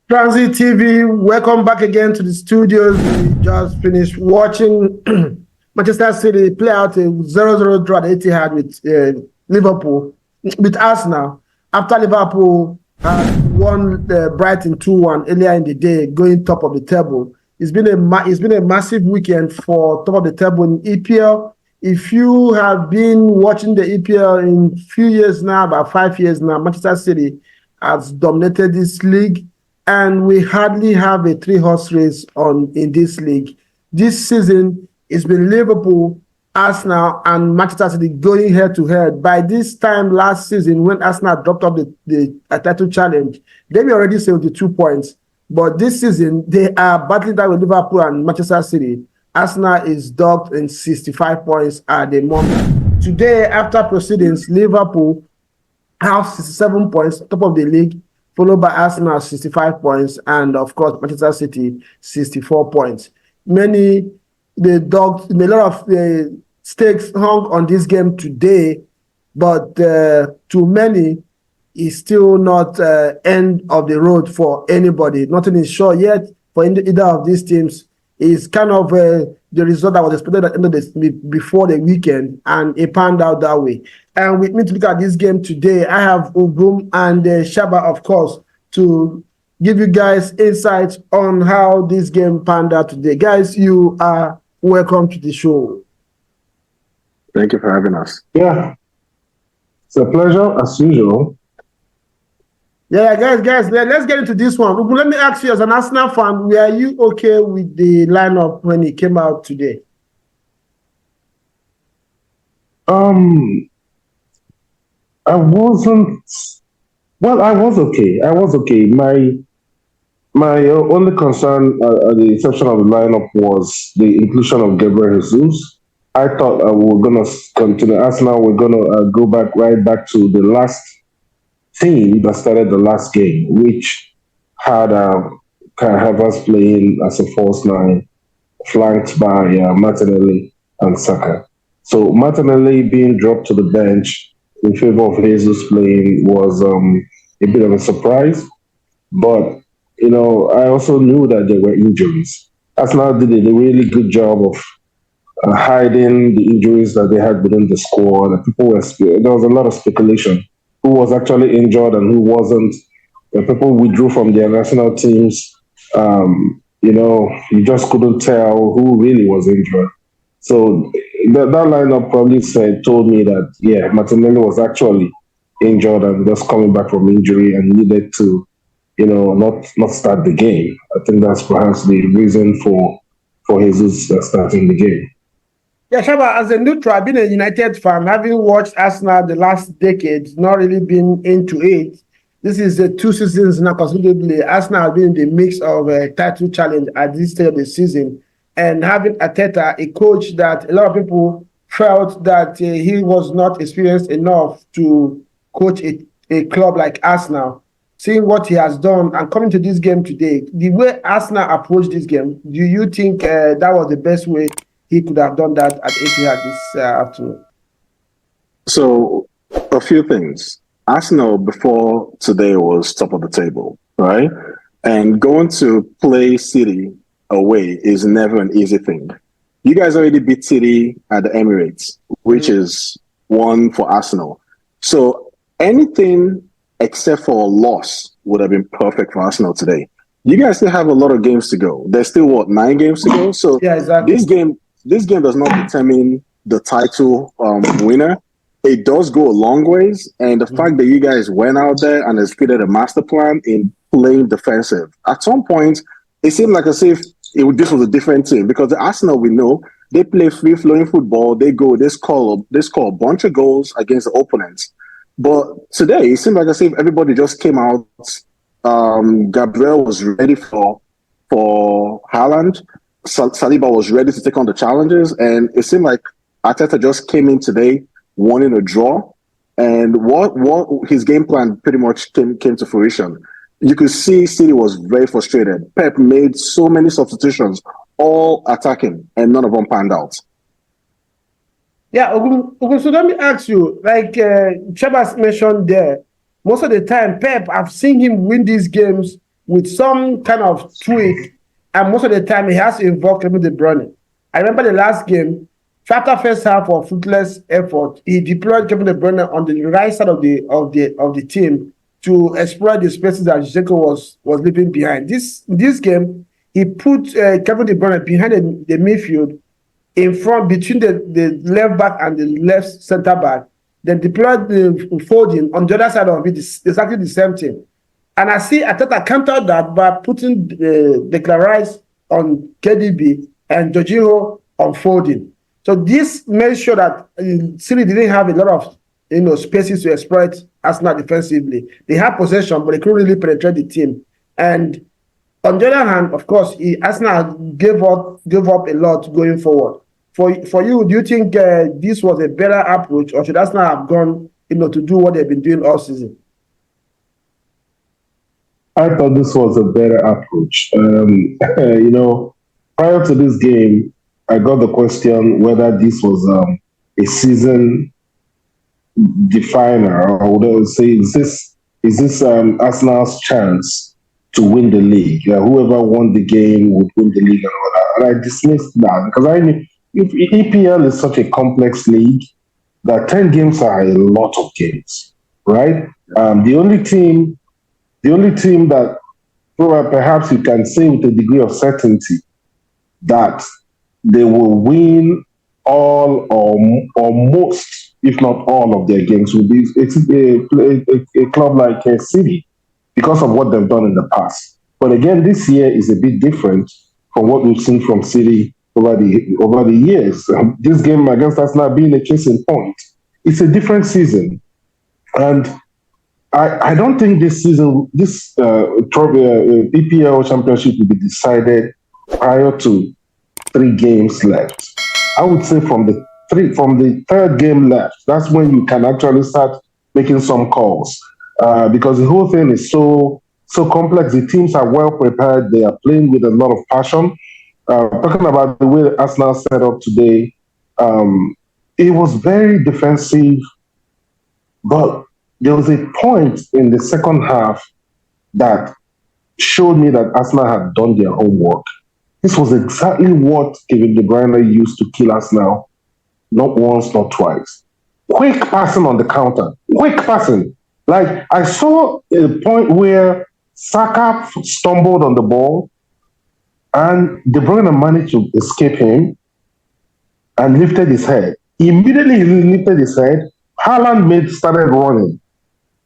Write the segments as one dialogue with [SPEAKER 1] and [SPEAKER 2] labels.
[SPEAKER 1] Transit TV, welcome back again to the studios. We just finished watching Manchester City play out a 0-0 draw at Etihad with Liverpool, with Arsenal. After Liverpool won Brighton 2-1 earlier in the day, going top of the table. It's been a massive weekend for top of the table in EPL. If you have been watching the EPL in a few years now, about 5 years now, Manchester City has dominated this league. And we hardly have a three-horse race in this league. This season, it's been Liverpool, Arsenal, and Manchester City going head-to-head. By this time last season, when Arsenal dropped off the title challenge, they were already 72 points. But this season, they are battling that with Liverpool and Manchester City. Arsenal is dogged in 65 points at the moment. Today, after proceedings, Liverpool have 67 points, top of the league, followed by Arsenal 65 points, and of course Manchester City 64 points. A lot of stakes hung on this game today, but to many, it's still not end of the road for anybody. Nothing is sure yet for either of these teams. It's kind of the result that was expected at the end of before the weekend, and it panned out that way. And with me to look at this game today, I have Ugum and Shaba, of course, to give you guys insights on how this game panned out today. Guys, you are welcome to the show.
[SPEAKER 2] Thank you for having us.
[SPEAKER 3] Yeah, it's a pleasure as usual.
[SPEAKER 1] Yeah, guys, let's get into this one. Ugum, let me ask you, as an Arsenal fan, were you okay with the lineup when it came out today?
[SPEAKER 3] I wasn't. Well, I was okay. My only concern at the exception of the lineup was the inclusion of Gabriel Jesus. I thought we're going to continue. Arsenal, we're going to go right back to the last team that started the last game, which had us playing as a false nine, flanked by Martinelli and Saka. So Martinelli being dropped to the bench in favor of Jesus playing was a bit of a surprise. But, I also knew that there were injuries. Arsenal did a really good job of hiding the injuries that they had within the squad. There was a lot of speculation who was actually injured and who wasn't. People withdrew from their national teams. You just couldn't tell who really was injured. So that lineup probably told me that, Martinelli was actually injured and just coming back from injury and needed to, not start the game. I think that's perhaps the reason for Jesus starting the game.
[SPEAKER 1] Yeah, Shaba, as a neutral, I've been a United fan, having watched Arsenal the last decade, not really been into it. This is 2 seasons now, considerably. Arsenal have been in the mix of a title challenge at this stage of the season. And having Arteta, a coach that a lot of people felt that he was not experienced enough to coach a club like Arsenal, seeing what he has done and coming to this game today, the way Arsenal approached this game, do you think that was the best way he could have done that at Etihad this afternoon?
[SPEAKER 2] So, a few things. Arsenal before today was top of the table, right? And going to play City away is never an easy thing. You guys already beat City at the Emirates, which is one for Arsenal. So anything except for a loss would have been perfect for Arsenal today. You guys still have a lot of games to go. There's still 9 games to go. So
[SPEAKER 1] yeah, exactly.
[SPEAKER 2] This game does not determine the title winner. It does go a long ways, and the fact that you guys went out there and executed a master plan in playing defensive. At some point, it seemed like as if this was a different team, because the Arsenal we know, they play free-flowing football. They score a bunch of goals against the opponents. But today, it seemed like as if everybody just came out. Gabriel was ready for Haaland. Saliba was ready to take on the challenges, and it seemed like Arteta just came in today wanting a draw, and what his game plan pretty much came to fruition. You could see City was very frustrated. Pep made so many substitutions, all attacking, and none of them panned out.
[SPEAKER 1] Yeah, so let me ask you, like Chabas mentioned there, most of the time, Pep, I've seen him win these games with some kind of tweak, and most of the time he has to involve Kevin De Bruyne. I remember the last game, after first half of fruitless effort, he deployed Kevin De Bruyne on the right side of the team to exploit the spaces that Zinchenko was leaving behind. This game, he put Kevin De Bruyne behind the midfield, in front between the left back and the left center back, then deployed the Foden on the other side of it. It's exactly the same thing. And I see Arteta countered that by putting Declan Rice on KDB and Jorginho on Foden. So this made sure that City didn't have a lot of spaces to exploit Arsenal defensively. They had possession, but they couldn't really penetrate the team. And on the other hand, of course, Arsenal gave up a lot going forward. For you, do you think this was a better approach, or should Arsenal have gone, to do what they've been doing all season?
[SPEAKER 3] I thought this was a better approach. Prior to this game, I got the question whether this was a season definer, or would I say, is this Arsenal's chance to win the league? Whoever won the game would win the league and all that. And I dismissed that because I knew if EPL is such a complex league that 10 games are a lot of games, right? The only team that perhaps you can say with a degree of certainty that they will win all or most, if not all, of their games will be a club like City, because of what they've done in the past. But again, this year is a bit different from what we've seen from City over the years. This game against Arsenal being a case in point, it's a different season, and I don't think this season, this EPL championship will be decided prior to 3 games left. I would say from the third game left, that's when you can actually start making some calls, because the whole thing is so complex. The teams are well prepared. They are playing with a lot of passion. Talking about the way Arsenal set up today, it was very defensive, but there was a point in the second half that showed me that Arsenal had done their homework. This was exactly what Kevin De Bruyne used to kill Arsenal, not once, not twice. Quick passing on the counter. Quick passing. Like, I saw a point where Saka stumbled on the ball, and De Bruyne managed to escape him and lifted his head. Immediately he lifted his head, Haaland started running.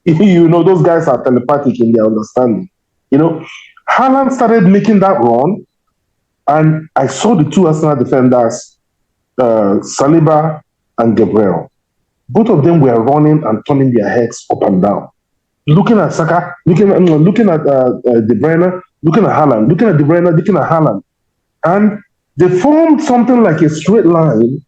[SPEAKER 3] Those guys are telepathic in their understanding. Haaland started making that run, and I saw the two Arsenal defenders, Saliba and Gabriel. Both of them were running and turning their heads up and down, looking at Saka, looking at De Bruyne, looking at Haaland, looking at De Bruyne, looking at Haaland. And they formed something like a straight line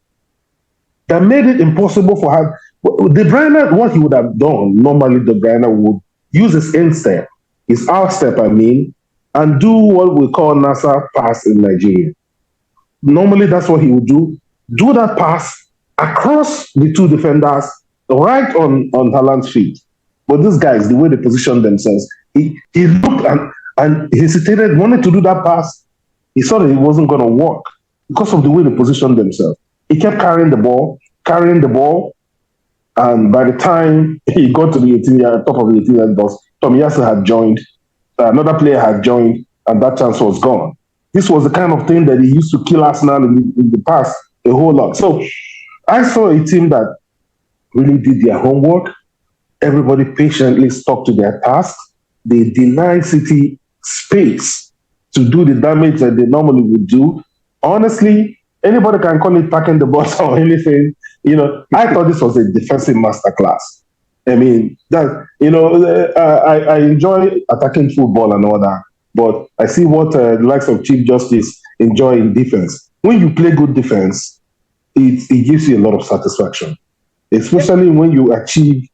[SPEAKER 3] that made it impossible for her. De Bruyne, what he would have done, normally De Bruyne would use his instep, his outstep, and do what we call NASA pass in Nigeria. Normally, that's what he would do. Do that pass across the two defenders, right on Haaland's feet. But these guys, the way they positioned themselves, he looked and hesitated, wanted to do that pass. He saw that it wasn't going to work because of the way they positioned themselves. He kept carrying the ball, and by the time he got to the top of the 18-yard box, Tomiyasu had joined, another player had joined, and that chance was gone. This was the kind of thing that he used to kill Arsenal in the past a whole lot. So I saw a team that really did their homework. Everybody patiently stuck to their task. They denied City space to do the damage that they normally would do. Honestly, anybody can call it packing the bus or anything. I thought this was a defensive masterclass. I enjoy attacking football and all that, but I see what the likes of Chief Justice enjoy in defense. When you play good defense, it gives you a lot of satisfaction, especially when you achieve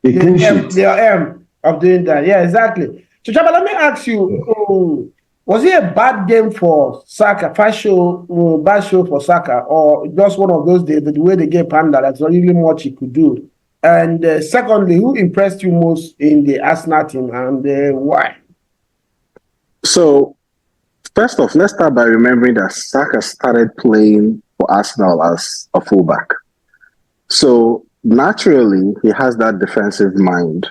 [SPEAKER 3] a clean sheet.
[SPEAKER 1] The aim of doing that. Yeah, exactly. So, Chaba, let me ask you, was it a bad game for Saka, bad show for Saka, or just one of those days, the way the game panned out, that's not really much he could do? And secondly, who impressed you most in the Arsenal team, and why?
[SPEAKER 2] So first off, let's start by remembering that Saka started playing for Arsenal as a fullback. So naturally, he has that defensive mind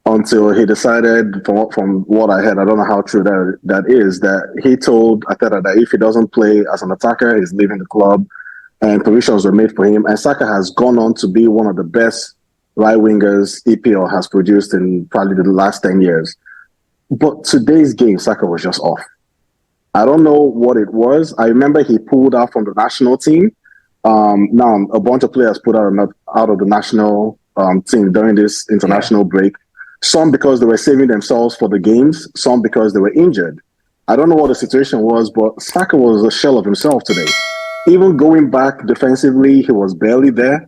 [SPEAKER 2] until he decided, from what I heard, I don't know how true that is, that he told Arteta that if he doesn't play as an attacker, he's leaving the club, and provisions were made for him. And Saka has gone on to be one of the best right wingers EPL has produced in probably the last 10 years. But today's game, Saka was just off. I don't know what it was. I remember he pulled out from the national team. Now, a bunch of players put out of the national team during this international break. Some because they were saving themselves for the games, some because they were injured. I don't know what the situation was, but Saka was a shell of himself today. Even going back defensively, he was barely there.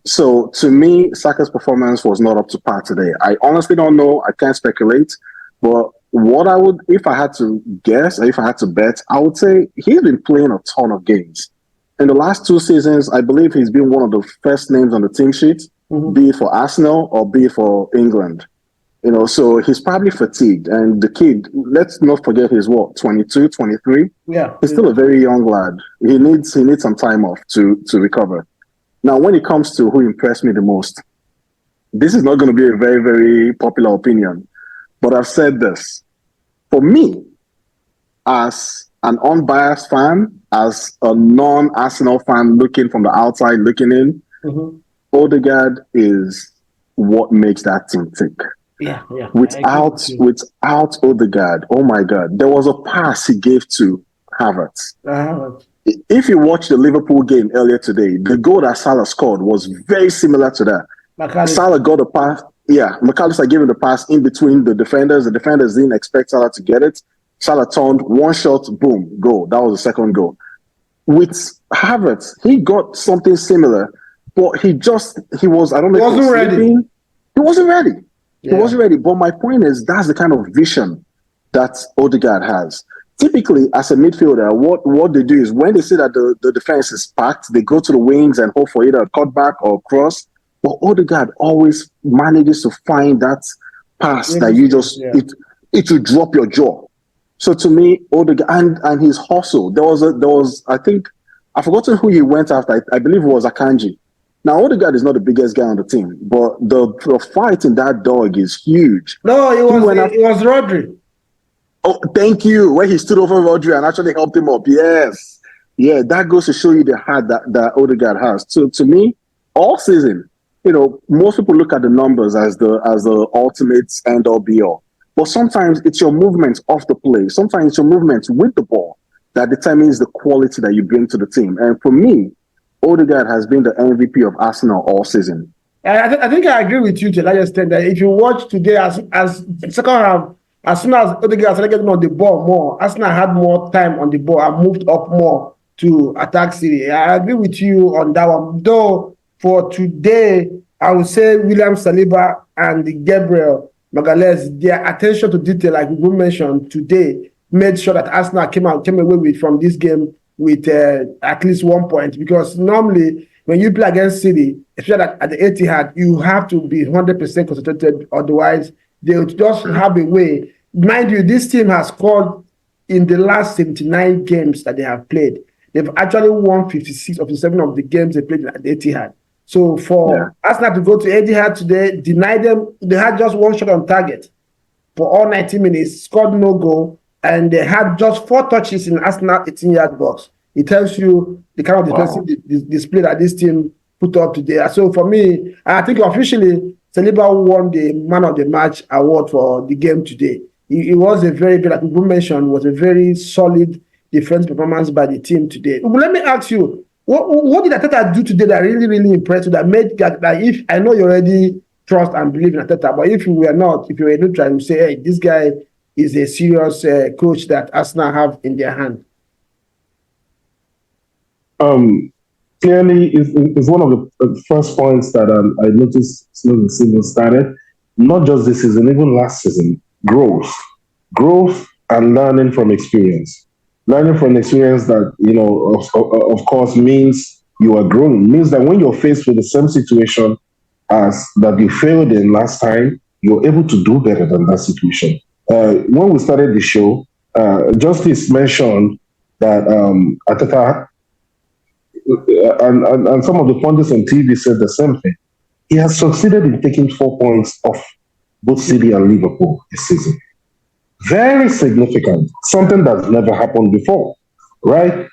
[SPEAKER 2] So to me, Saka's performance was not up to par today. I honestly don't know. I can't speculate. But what I would, if I had to guess, or if I had to bet, I would say he's been playing a ton of games. In the last 2 seasons, I believe he's been one of the first names on the team sheet, be it for Arsenal or be it for England. So he's probably fatigued. And the kid, let's not forget he's 22, 23.
[SPEAKER 1] Yeah.
[SPEAKER 2] He's still a very young lad. He needs some time off to recover. Now, when it comes to who impressed me the most, this is not going to be a very, very popular opinion, but I've said this. For me, as an unbiased fan, as a non-Arsenal fan looking from the outside, looking in, Odegaard is what makes that team tick.
[SPEAKER 1] Yeah.
[SPEAKER 2] Without Odegaard, oh my God, there was a pass he gave to Havertz. If you watch the Liverpool game earlier today, the goal that Salah scored was very similar to that. Salah got a pass. Yeah, McAllister gave him the pass in between the defenders. The defenders didn't expect Salah to get it. Salah turned, one shot, boom, goal. That was the second goal. With Havertz, he got something similar, but he was, I don't know if he was ready. He wasn't ready. Yeah. He wasn't ready. But my point is, that's the kind of vision that Odegaard has. Typically, as a midfielder, what they do is when they see that the defense is packed, they go to the wings and hope for either a cutback or a cross. But Odegaard always manages to find that pass that you just, it will drop your jaw. So to me, Odegaard and his hustle, there was I think, I've forgotten who he went after. I believe it was Akanji. Now, Odegaard is not the biggest guy on the team, but the fight in that dog is huge.
[SPEAKER 1] No, it was Rodri.
[SPEAKER 2] Oh, thank you. Where he stood over Rodri and actually helped him up. Yes. Yeah, that goes to show you the heart that Odegaard has. So to me, all season, most people look at the numbers as the ultimate end all be all. But sometimes it's your movements off the play. Sometimes it's your movements with the ball that determines the quality that you bring to the team. And for me, Odegaard has been the MVP of Arsenal all season.
[SPEAKER 1] I think I agree with you to that extent that if you watch today as second half, as soon as Odegaard started getting on the ball more, Arsenal had more time on the ball and moved up more to attack City. I agree with you on that one. Though for today, I would say William Saliba and Gabriel Magalhaes, their attention to detail, like we mentioned today, made sure that Arsenal came away from this game with at least 1 point. Because normally, when you play against City, especially at the Etihad, you have to be 100% concentrated. Otherwise, they'll just have a way. Mind you, this team has scored in the last 79 games that they have played. They've actually won 56 of the 7 of the games they played at the Etihad. So for Arsenal to go to Etihad today, deny them, they had just 1 shot on target for all 90 minutes, scored no goal, and they had just 4 touches in Arsenal 18-yard box. It tells you the kind of defensive display that this team put up today. So for me, I think officially, Saliba won the Man of the Match award for the game today. It was a very good, like you mentioned, was a very solid defense performance by the team today. Let me ask you, what did Arteta do today that really, really impressed you, that made that if I know you already trust and believe in Arteta, but if you were neutral, you say, hey, this guy is a serious coach that Arsenal have in their hand?
[SPEAKER 3] Clearly, it's one of the first points that I noticed since the season started. Not just this season, even last season. Growth and learning from experience. Learning from experience that, of course, means you are growing. Means that when you're faced with the same situation as that you failed in last time, you're able to do better than that situation. when we started the show, Justice mentioned that Arteta and some of the pundits on TV said the same thing. He has succeeded in taking 4 points off both City and Liverpool this season. Very significant, something that's never happened before, right?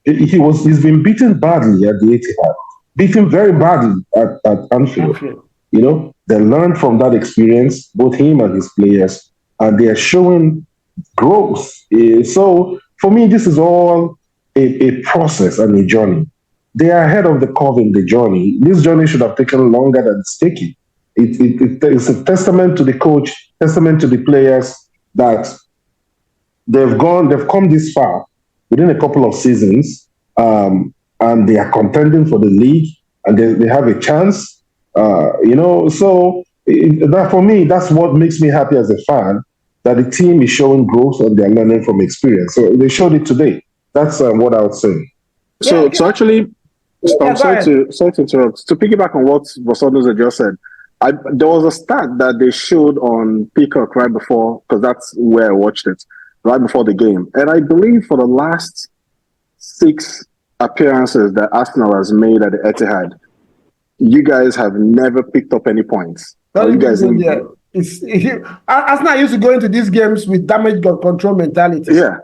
[SPEAKER 3] He's been beaten badly at the Etihad, beaten very badly at Anfield. You know, they learned from that experience, both him and his players, and they are showing growth. So for me, this is all a process and a journey. They are ahead of the curve in the journey. This journey should have taken longer than it's taking. It's a testament to the coach, testament to the players that they've come this far within a couple of seasons, and they are contending for the league, and they have a chance. So that for me, that's what makes me happy as a fan, that the team is showing growth and they're learning from experience. So they showed it today. That's what I would say.
[SPEAKER 2] So actually, I'm sorry to interrupt. To piggyback on what Bosonos had just said, there was a stat that they showed on Peacock right before, because that's where I watched it, right before the game. And I believe for the last 6 appearances that Arsenal has made at the Etihad, you guys have never picked up any points.
[SPEAKER 1] Arsenal used to go into these games with damage control mentality.
[SPEAKER 2] Yeah.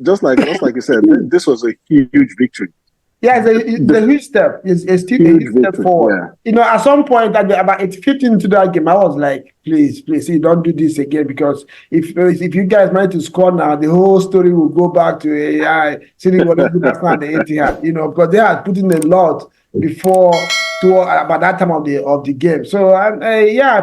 [SPEAKER 2] Just like you said, this was a huge victory.
[SPEAKER 1] Yeah, it's a huge step. It's still a huge step forward. Yeah. At some point, about 15 into that game, I was like, please, don't do this again, because if you guys manage to score now, the whole story will go back to AI. Sitting what they do that's not the Etihad, because they had put in a lot before about that time of the game. So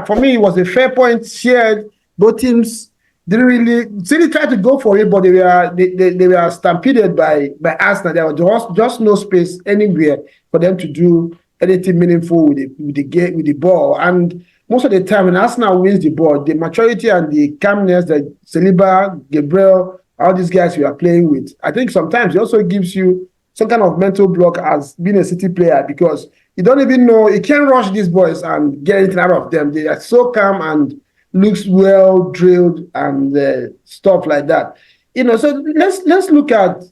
[SPEAKER 1] for me, it was a fair point shared. Both teams didn't really tried to go for it, but they were stampeded by Arsenal. There was just no space anywhere for them to do anything meaningful with the ball. And most of the time, when Arsenal wins the ball, the maturity and the calmness that Saliba, Gabriel, all these guys we are playing with, I think sometimes it also gives you some kind of mental block as being a City player, because you don't even know, you can't rush these boys and get anything out of them. They are so calm and looks well drilled and stuff like that. So let's look at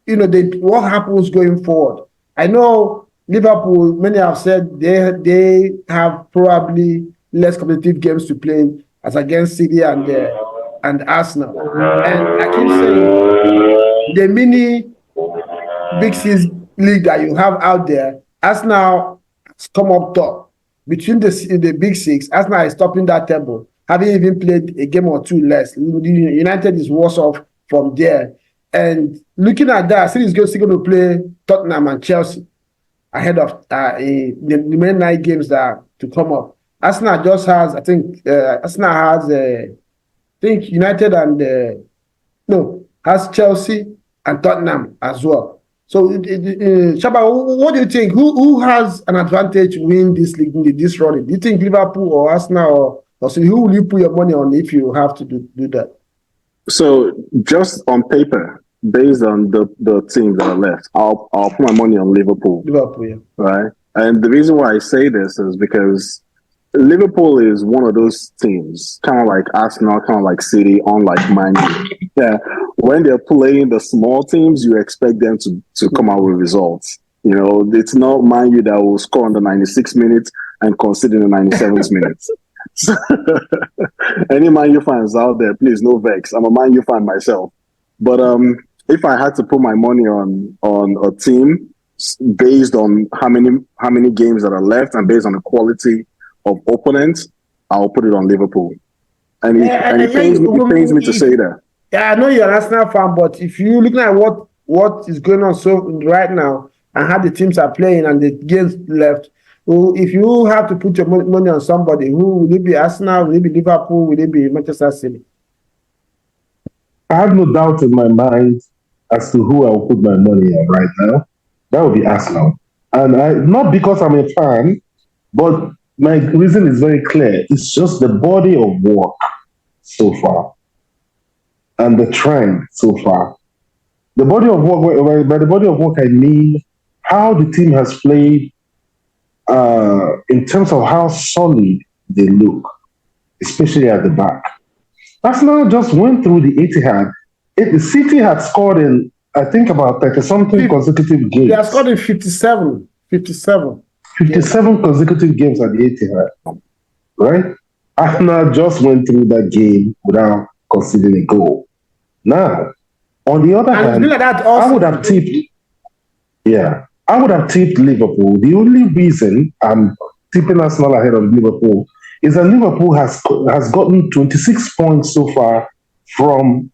[SPEAKER 1] what happens going forward. I know Liverpool, many have said they have probably less competitive games to play as against City and Arsenal. And I keep saying the mini Big Six league that you have out there, Arsenal has come up top. Between the Big Six, Arsenal is topping that table, having even played a game or two less. United is worse off from there. And looking at that, City is still going to play Tottenham and Chelsea ahead of the main 9 games that are to come up. Arsenal just has, United and has Chelsea and Tottenham as well. So, Shaba, what do you think? Who has an advantage to win this league, this running? Do you think Liverpool or Arsenal or City? Who will you put your money on if you have to do that?
[SPEAKER 2] So, just on paper, based on the teams that are left, I'll put my money on Liverpool.
[SPEAKER 1] Liverpool, yeah.
[SPEAKER 2] Right? And the reason why I say this is because Liverpool is one of those teams, kind of like Arsenal, kind of like City, unlike Man U. Yeah, when they're playing the small teams, you expect them to come out with results. It's not Man U that will score in the 96 minutes and concede in the 97th minutes. Any Man U fans out there, please, no vex. I'm a Man U fan myself. But if I had to put my money on a team based on how many games that are left and based on the quality of opponents, I'll put it on Liverpool. And it pains me to say that.
[SPEAKER 1] Yeah, I know you're an Arsenal fan, but if you're looking at what is going on right now and how the teams are playing and the games left, if you have to put your money on somebody, who will it be? Arsenal? Will it be Liverpool? Will it be Manchester City?
[SPEAKER 3] I have no doubt in my mind as to who I will put my money on right now. That would be Arsenal. And not because I'm a fan, but my reason is very clear. It's just the body of work so far and the trend so far. The body of work, by the body of work, I mean how the team has played in terms of how solid they look. especially at the back. Arsenal just went through the Etihad. The City had scored in, I think, about 30-something consecutive games.
[SPEAKER 1] They have scored in 57.
[SPEAKER 3] 57 consecutive games at the Etihad, right? Arsenal just went through that game without conceding a goal. Now, on the other hand, I would have tipped. Yeah, I would have tipped Liverpool. The only reason I'm tipping Arsenal ahead of Liverpool is that Liverpool has gotten 26 points so far from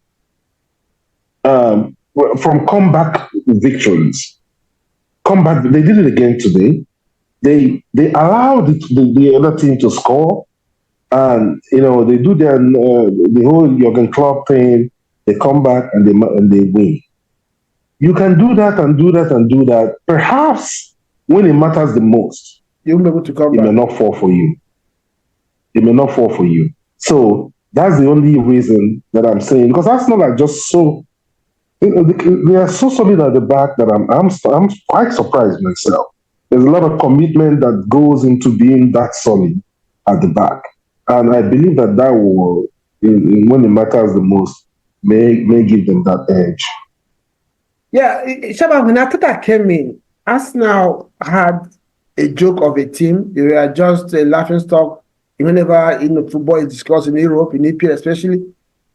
[SPEAKER 3] comeback victories. They did it again today. They allowed the other team to score, and they do the whole Jurgen Klopp thing. They come back and they win. You can do that and do that and do that. Perhaps when it matters the most,
[SPEAKER 1] you'll be able to come back.
[SPEAKER 3] It may not fall for you. It may not fall for you. So that's the only reason that I'm saying, because Arsenal are just so they are so solid at the back that I'm quite surprised myself. There's a lot of commitment that goes into being that solid at the back, and I believe that will, when it matters the most, may give them that edge.
[SPEAKER 1] Yeah, Shaba, when Arteta came in, Arsenal had a joke of a team. They were just a laughing stock whenever football is discussed in Europe, in EPL especially.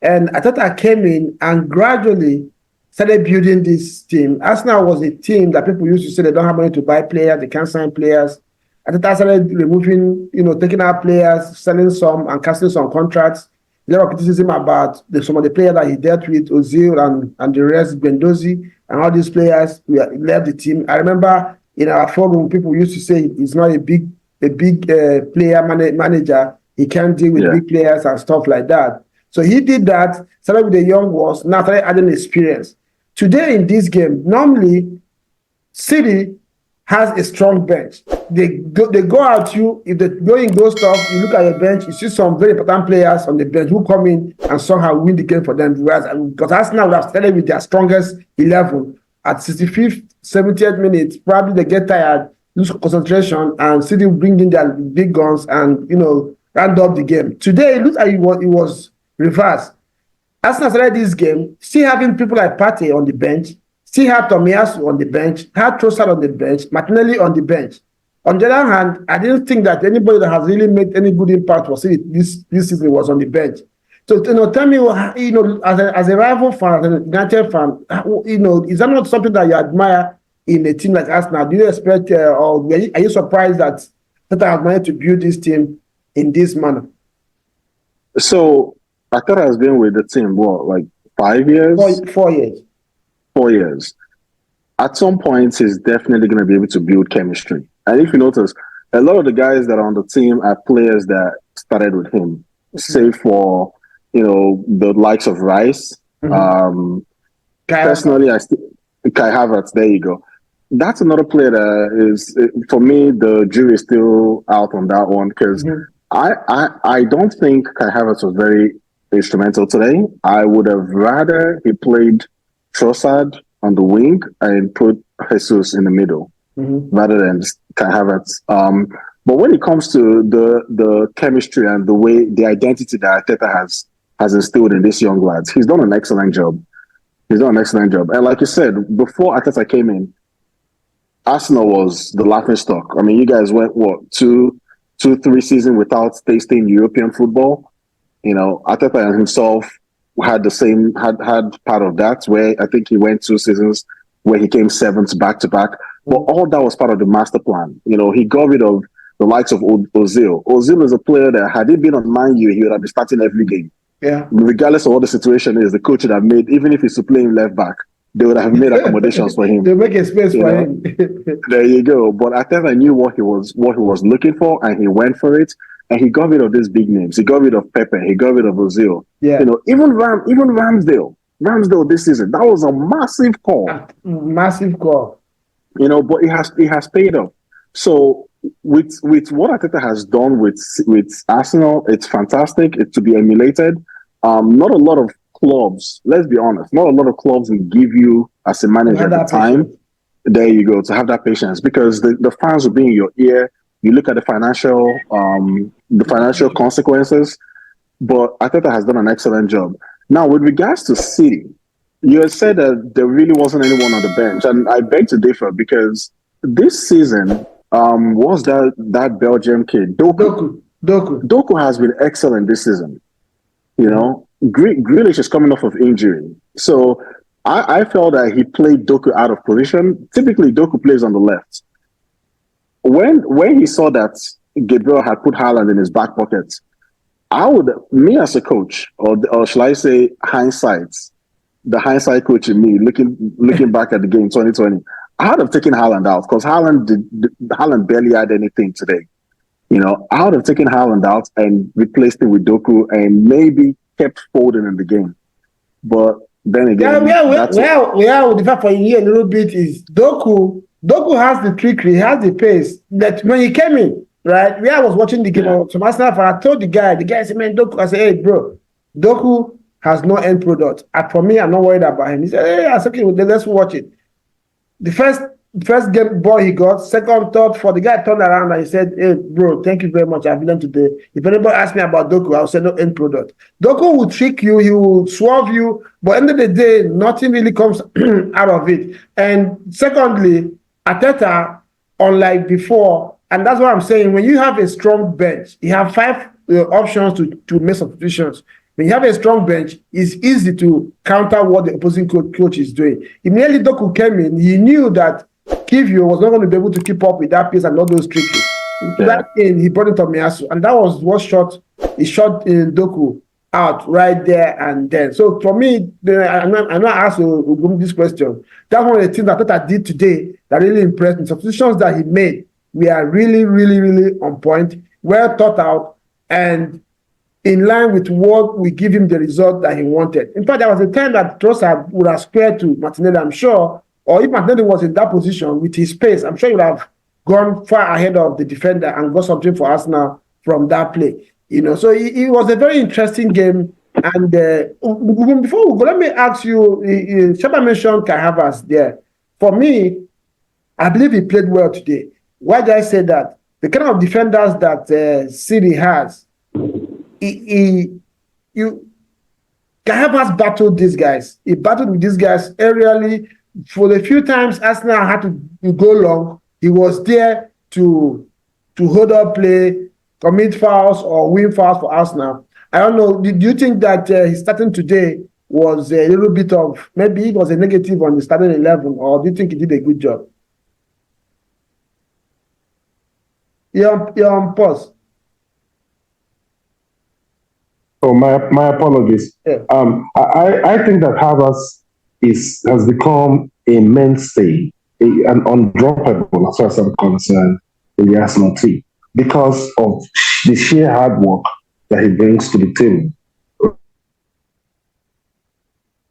[SPEAKER 1] And Arteta came in and gradually started building this team. Arsenal was a team that people used to say they don't have money to buy players, they can't sign players. Arteta started removing, taking out players, selling some and cancelling some contracts. A lot of criticism about some of the players that he dealt with, Ozil and the rest, Bendozi, and all these players left the team. I remember in our forum, people used to say he's not a big player manager. He can't deal with big players and stuff like that. So he did that, started with the young ones, now started adding experience. Today in this game, normally City has a strong bench. They go at you. If they go in goal stuff, you look at your bench, you see some very important players on the bench who come in and somehow win the game for them. Because Arsenal would have started with their strongest 11 at 65th, 70th minute. Probably they get tired, lose concentration, and City bring in their big guns and round up the game. Today, it looks like it was reversed. Arsenal started this game still having people like Partey on the bench, still had Tomiyasu on the bench, had Trossard on the bench, Martinelli on the bench. On the other hand, I didn't think that anybody that has really made any good impact for City this season was on the bench. So, tell me, as a rival fan, as a United fan, is that not something that you admire in a team like Arsenal? Do you expect, or are you surprised that Arteta has managed to build this team in this manner?
[SPEAKER 2] So, Arteta has been with the team, 5 years?
[SPEAKER 1] 4 years.
[SPEAKER 2] 4 years. At some point, he's definitely going to be able to build chemistry. And if you notice, a lot of the guys that are on the team are players that started with him, save for, the likes of Rice.
[SPEAKER 1] Mm-hmm.
[SPEAKER 2] Personally, Kai Havertz, there you go. That's another player that is, for me, the jury is still out on that one because I don't think Kai Havertz was very instrumental today. I would have rather he played Trossard on the wing and put Jesus in the middle rather than Kai Havertz. But when it comes to the chemistry and the way, the identity that Arteta has instilled in these young lads, he's done an excellent job. And like you said, before Arteta came in, Arsenal was the laughing stock. I mean, you guys went, 2-3 seasons without tasting European football. Arteta himself had part of that, where I think he went 2 seasons where he came 7th back to back. But all that was part of the master plan. He got rid of the likes of Ozil. Ozil is a player that, had he been on Man U, he would have been starting every game.
[SPEAKER 1] Yeah.
[SPEAKER 2] Regardless of what the situation is, the coach would have made, even if he's playing left back, they would have made accommodations for him.
[SPEAKER 1] They make a space for him.
[SPEAKER 2] There you go. But Arteta knew what he was looking for, and he went for it. And he got rid of these big names. He got rid of Pepe. He got rid of Ozil.
[SPEAKER 1] Yeah.
[SPEAKER 2] Even Ramsdale this season. That was a massive call.
[SPEAKER 1] Massive call.
[SPEAKER 2] But it has paid off. So with what Arteta has done with Arsenal, it's fantastic. It's to be emulated. Not a lot of clubs, let's be honest, not a lot of clubs will give you as a manager at the time. There you go, to have that patience, because the fans will be in your ear. You look at the financial consequences. but Arteta has done an excellent job. Now, with regards to City, you had said that there really wasn't anyone on the bench, and I beg to differ because this season, was that Belgium kid Doku?
[SPEAKER 1] Doku.
[SPEAKER 2] Doku has been excellent this season. You know, Grealish is coming off of injury, so I felt that he played Doku out of position. Typically, Doku plays on the left. When he saw that Gabriel had put Haaland in his back pocket, me as a coach, or shall I say, the hindsight coach in me, looking back at the game 2020, I would have taken Haaland out because Haaland barely had anything today. You know, I would have taken Haaland out and replaced him with Doku and maybe kept Foden in the game. But then again,
[SPEAKER 1] the fact for you a little bit is Doku. Doku has the trickery, he has the pace. That when he came in, right? Where I was watching the game of Arsenal, I told the guy said, man, Doku. I said, hey, bro, Doku has no end product. And for me, I'm not worried about him. He said, hey, I said, okay, let's watch it. The first game ball he got, second, third, fourth, the guy turned around and he said, hey, bro, thank you very much. I've learned today. If anybody asks me about Doku, I'll say no end product. Doku will trick you, he will swerve you, but at the end of the day, nothing really comes out of it. And secondly, Arteta, unlike before, and that's what I'm saying, when you have a strong bench, you have five options to make substitutions. When you have a strong bench, it's easy to counter what the opposing coach is doing. Immediately Doku came in, he knew that Kivio was not going to be able to keep up with that pace and all those tricks. That in, he brought in Tomiyasu, and that was what he shot in Doku out right there and then. So for me, I'm not asked this question. That's one of the things that Arteta did today that really impressed me. Substitutions that he made were really, really, really on point, well thought out, and in line with what we give him the result that he wanted. In fact, there was a time that Trossard would have squared to Martinelli, I'm sure, or if Martinelli was in that position with his pace, I'm sure he would have gone far ahead of the defender and got something for Arsenal from that play. You know, so it was a very interesting game. And before we go, let me ask you, Shaba mentioned Kai Havertz there. For me, I believe he played well today. Why did I say that? The kind of defenders that City has, Kai Havertz battled these guys. He battled with these guys aerially. For the few times Arsenal had to go long, he was there to hold up play, commit fouls or win fouls for Arsenal. I don't know. Do you think that his starting today was a little bit of, maybe it was a negative on the starting 11, or do you think he did a good job? You're on pause.
[SPEAKER 3] Oh, my apologies.
[SPEAKER 1] Yeah.
[SPEAKER 3] I think that Havertz has become a mainstay, an undroppable, as far as I'm concerned, in the Arsenal team because of the sheer hard work that he brings to the team.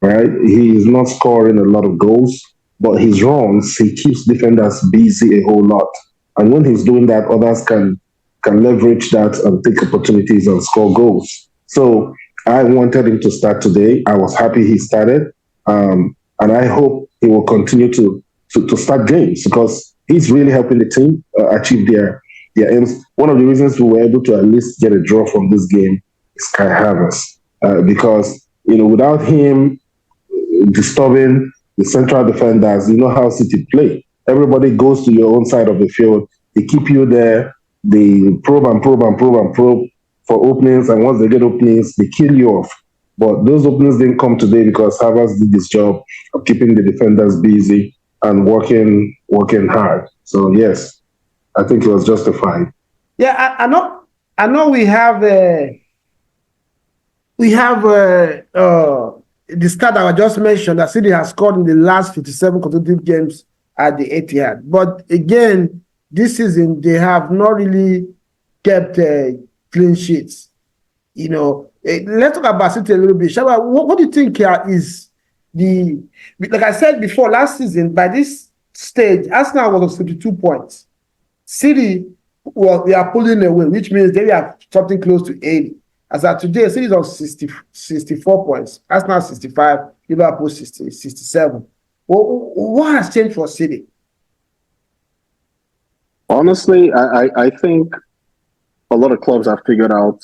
[SPEAKER 3] Right? He is not scoring a lot of goals, but his runs, he keeps defenders busy a whole lot. And when he's doing that, others can leverage that and take opportunities and score goals. So I wanted him to start today. I was happy he started. And I hope he will continue to start games because he's really helping the team achieve their aims. One of the reasons we were able to at least get a draw from this game is Kai Havertz. Because, without him disturbing the central defenders, you know how City play. Everybody goes to your own side of the field. They keep you there. They probe for openings. And once they get openings, they kill you off. But those openings didn't come today because Havertz did this job of keeping the defenders busy and working hard. So yes, I think it was justified.
[SPEAKER 1] Yeah, I know. We have the stat that I just mentioned that City has scored in the last 57 consecutive games at the Etihad. But again, this season they have not really kept clean sheets. Let's talk about City a little bit. Shaba, what do you think is like I said before, last season, by this stage, Arsenal was on 52 points. City, they are pulling away, which means they have something close to 80. As of today, City is on 64 points. Arsenal 65, Liverpool 67. What has changed for City?
[SPEAKER 2] Honestly, I think a lot of clubs have figured out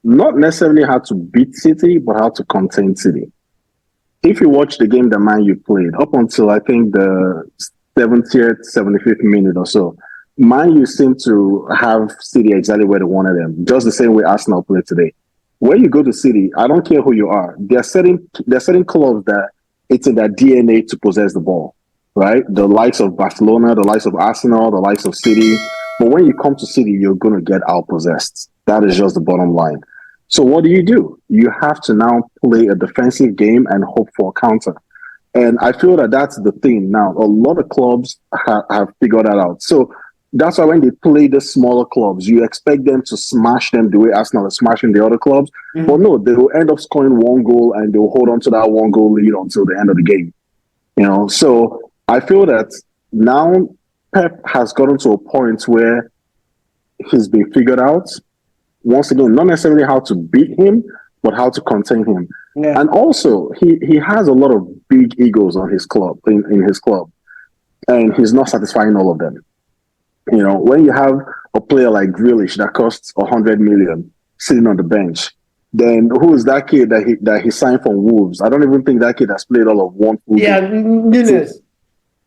[SPEAKER 2] not necessarily how to beat City, but how to contain City. If you watch the game that Man U played up until I think the 70th, 75th minute or so, Man U seemed to have City exactly where they wanted them, just the same way Arsenal played today. When you go to City, I don't care who you are. There are certain clubs that it's in their DNA to possess the ball, right? The likes of Barcelona, the likes of Arsenal, the likes of City. But when you come to City, you're going to get outpossessed. That is just the bottom line. So what do? You have to now play a defensive game and hope for a counter. And I feel that that's the thing now. A lot of clubs have figured that out. So that's why when they play the smaller clubs, you expect them to smash them the way Arsenal is smashing the other clubs. Mm-hmm. But no, they will end up scoring one goal and they'll hold on to that one goal lead until the end of the game. So I feel that now Pep has gotten to a point where he's been figured out. Once again, not necessarily how to beat him, but how to contain him. Yeah. And also, he has a lot of big egos on his club, in his club, and he's not satisfying all of them. When you have a player like Grealish that costs 100 million sitting on the bench, then who is that kid that he signed from Wolves? I don't even think that kid has played all of one full game.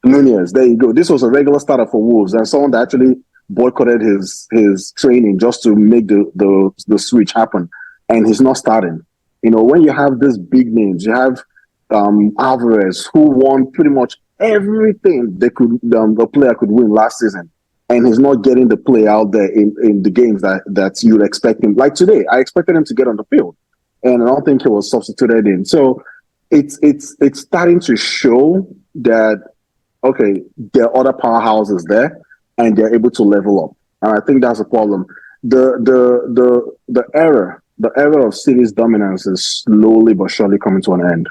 [SPEAKER 2] Nunez, there you go. This was a regular starter for Wolves, and someone that actually boycotted his training just to make the switch happen, and he's not starting. When you have these big names, you have Alvarez, who won pretty much everything a player could win last season, and he's not getting the play out there in the games that you'd expect him. Like today, I expected him to get on the field, and I don't think he was substituted in. So it's starting to show that okay, there are other powerhouses there, and they're able to level up. And I think that's a problem. The era of City's dominance is slowly but surely coming to an end.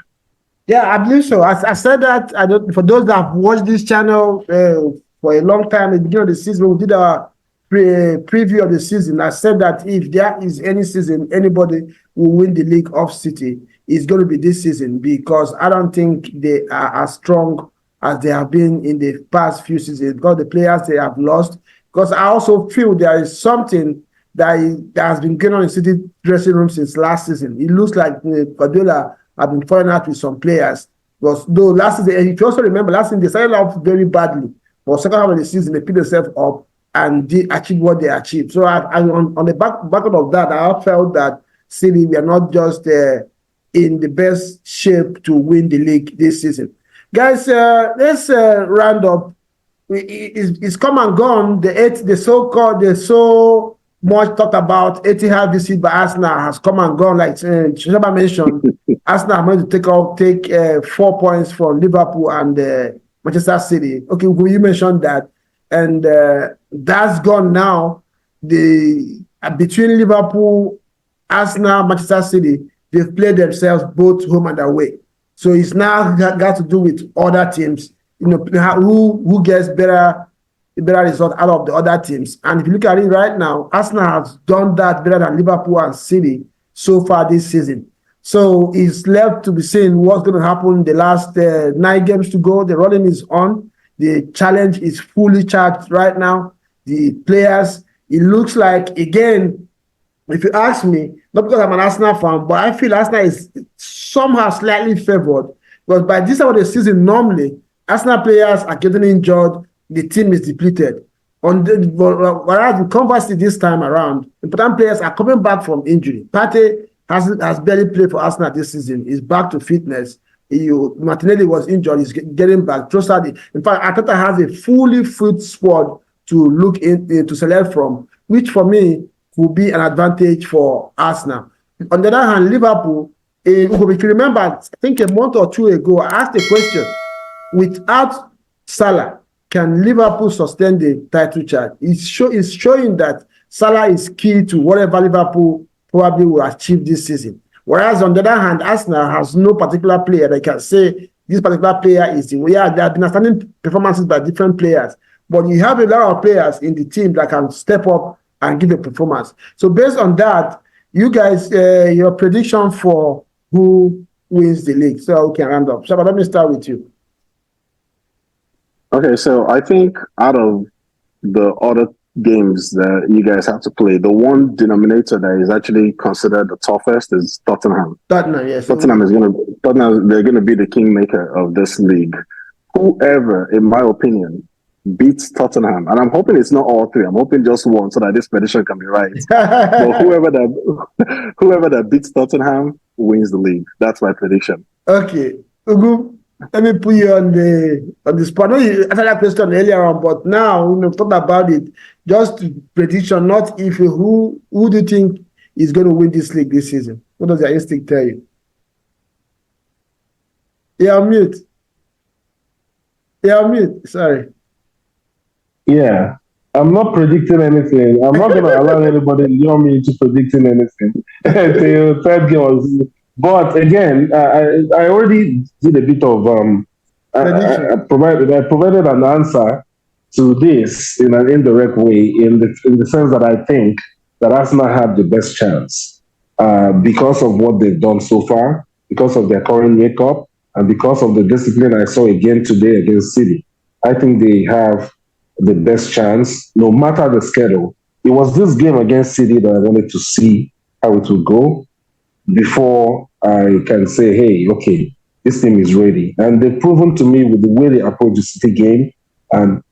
[SPEAKER 1] Yeah, I believe so. I said that for those that have watched this channel for a long time, at the beginning of the season, we did a preview of the season. I said that if there is any season anybody will win the league of City, it's going to be this season, because I don't think they are as strong as they have been in the past few seasons, because the players they have lost. Because I also feel there is something that has been going on in City dressing room since last season. It looks like Guardiola have been falling out with some players. Because though last season, if you also remember, last season they started off very badly. For the second half of the season, they picked themselves up and did achieve what they achieved. So on the back of that, I felt that City were not just in the best shape to win the league this season. Guys, let's round up. It's come and gone. The so much talked about Etihad visit by Arsenal has come and gone. Like Shaba mentioned, Arsenal are going to take 4 points from Liverpool and Manchester City. Okay, you mentioned that, and that's gone now. Between Liverpool, Arsenal, Manchester City, they've played themselves both home and away. So it's now got to do with other teams, who gets better result out of the other teams. And if you look at it right now, Arsenal has done that better than Liverpool and City so far this season. So it's left to be seen what's going to happen the last 9 games to go. The running is on. The challenge is fully charged right now. The players, it looks like, again, if you ask me, not because I'm an Arsenal fan, but I feel Arsenal is somehow slightly favored. Because by this time of the season, normally, Arsenal players are getting injured, the team is depleted. Whereas conversely this time around, important players are coming back from injury. Partey has barely played for Arsenal this season. He's back to fitness. Martinelli was injured. He's getting back. Trossard, in fact, Arteta has a fully fit squad to look to select from, which for me will be an advantage for Arsenal. On the other hand, Liverpool, if you remember, I think a month or two ago, I asked a question: without Salah, can Liverpool sustain the title charge? It's showing that Salah is key to whatever Liverpool probably will achieve this season. Whereas on the other hand, Arsenal has no particular player that can say this particular player is the way. Yeah, there have been outstanding performances by different players, but you have a lot of players in the team that can step up and give a performance. So based on that, you guys, your prediction for who wins the league. So we can round up. Shaba, let me start with you.
[SPEAKER 2] Okay, so I think out of the games that you guys have to play, the one denominator that is actually considered the toughest is Tottenham.
[SPEAKER 1] Tottenham, yes.
[SPEAKER 2] Tottenham, they're gonna be the kingmaker of this league. Whoever, in my opinion, beats Tottenham, and I'm hoping it's not all three. I'm hoping just one, so that this prediction can be right. But whoever that beats Tottenham wins the league. That's my prediction.
[SPEAKER 1] Okay, Ugu, let me put you on the spot. I know you answered that question earlier on, but now talk about it. Just prediction, not if. Who do you think is going to win this league this season? What does your instinct tell you? You're on mute. Sorry.
[SPEAKER 3] Yeah, I'm not predicting anything. I'm not going to allow anybody near me to predicting anything till third game. But again, I already did a bit of I provided an answer to this in an indirect way, in the sense that I think that Arsenal have the best chance because of what they've done so far, because of their current makeup, and because of the discipline I saw again today against City. I think they have the best chance, no matter the schedule. It was this game against City that I wanted to see how it would go before I can say, hey, okay, this team is ready. And they've proven to me with the way they approach the City game and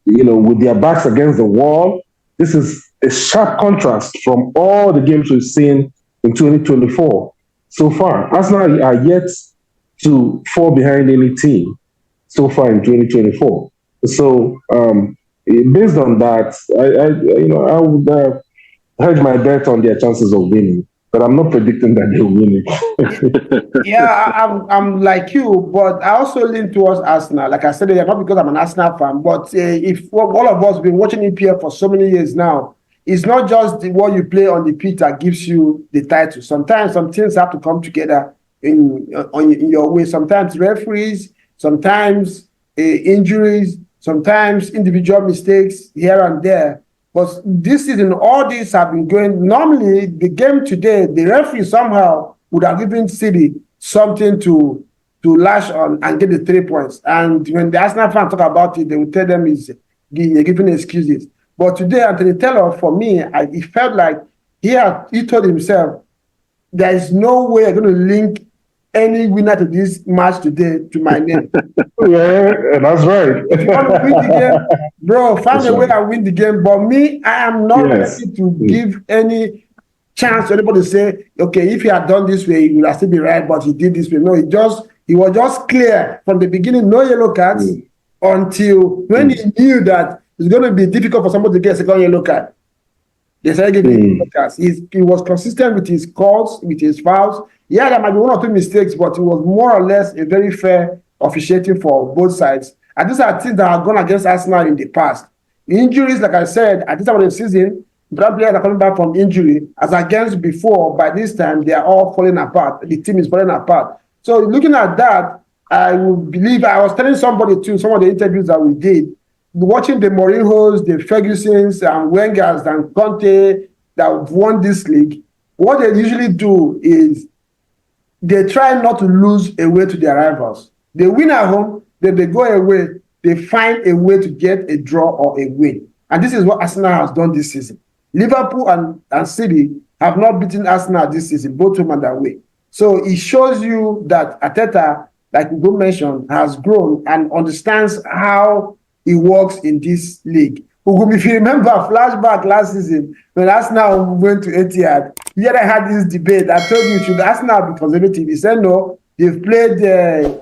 [SPEAKER 3] with their backs against the wall, this is a sharp contrast from all the games we've seen in 2024 so far. Arsenal are yet to fall behind any team so far in 2024. So based on that, I would hedge my bet on their chances of winning, but I'm not predicting that they'll win it.
[SPEAKER 1] Yeah, I'm like you, but I also lean towards Arsenal. Like I said, not because I'm an Arsenal fan, but if all of us have been watching EPL for so many years now, it's not just what you play on the pitch that gives you the title. Sometimes some things have to come together in your way. Sometimes referees, sometimes injuries, sometimes individual mistakes here and there. But this season, all these have been going. Normally, the game today, the referee somehow would have given City something to lash on and get the 3 points. And when the Arsenal fans talk about it, they will tell them they're giving excuses. But today, Anthony Taylor, for me, it felt like he told himself, there is no way I'm going to link any winner to this match today to my name.
[SPEAKER 3] Yeah, that's right.
[SPEAKER 1] If you want to win the game, bro, find a way and win the game. But me, I am not ready to give any chance to anybody to say, okay, if he had done this way, he would have still be right, but he did this way. No, he was just clear from the beginning, no yellow cards until when he knew that it's going to be difficult for somebody to get a second yellow card. They started giving yellow cards. He was consistent with his calls, with his fouls. Yeah, there might be one or two mistakes, but it was more or less a very fair officiating for both sides. And these are things that have gone against Arsenal in the past. Injuries, like I said, at this time of the season, brand players are coming back from injury. As against before, by this time, they are all falling apart. The team is falling apart. So looking at that, I would believe, I was telling somebody too, some of the interviews that we did, watching the Mourinhos, the Fergusons, and Wengers, and Conte that won this league, what they usually do is they try not to lose away to their rivals. They win at home, then they go away, they find a way to get a draw or a win. And this is what Arsenal has done this season. Liverpool and City have not beaten Arsenal this season, both home and away. So it shows you that Arteta, like Ugo mentioned, has grown and understands how it works in this league. Ugo, if you remember, flashback last season, when Arsenal went to Etihad, yet I had this debate. I told you, should Arsenal be conservative? He said no. They've played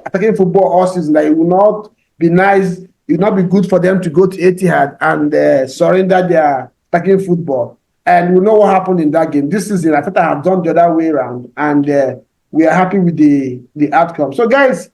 [SPEAKER 1] attacking football all season. That it will not be nice. It will not be good for them to go to Etihad and surrender their attacking football. And we know what happened in that game. This season, I thought I had done the other way around, and we are happy with the outcome. So, guys,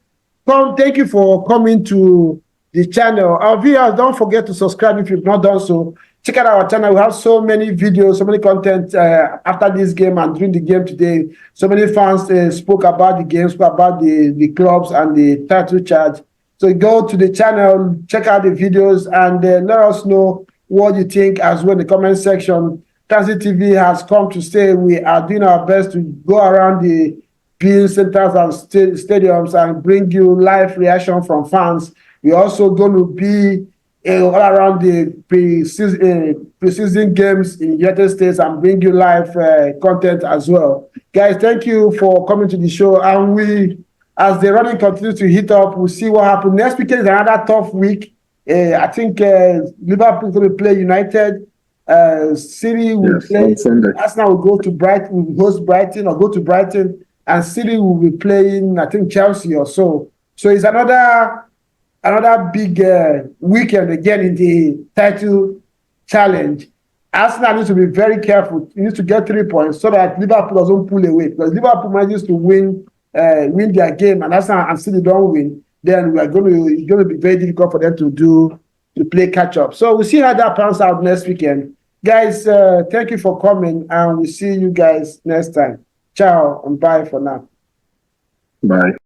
[SPEAKER 1] thank you for coming to the channel. Our viewers, don't forget to subscribe if you've not done so. Check out our channel. We have so many videos, so many content after this game and during the game today. So many fans spoke about the game, spoke about the clubs and the title charge. So go to the channel, check out the videos, and let us know what you think as well in the comment section. Transit TV has come to stay. We are doing our best to go around the viewing centers and stadiums and bring you live reaction from fans. We're also going to be all around the preseason games in the United States and bring you live content as well. Guys, thank you for coming to the show. And as the running continues to heat up, we'll see what happens. Next weekend is another tough week. I think Liverpool is going to play United. City will play. Arsenal will go to Brighton, will host Brighton or go to Brighton, and City will be playing, I think, Chelsea or so. So it's another big weekend again in the title challenge. Arsenal needs to be very careful. You need to get 3 points so that Liverpool doesn't pull away. Because Liverpool manages to win their game, and Arsenal and City don't win, then it's going to be very difficult for them to play catch up. So we'll see how that pans out next weekend. Guys, thank you for coming, and we'll see you guys next time. Ciao and bye for now.
[SPEAKER 2] Bye.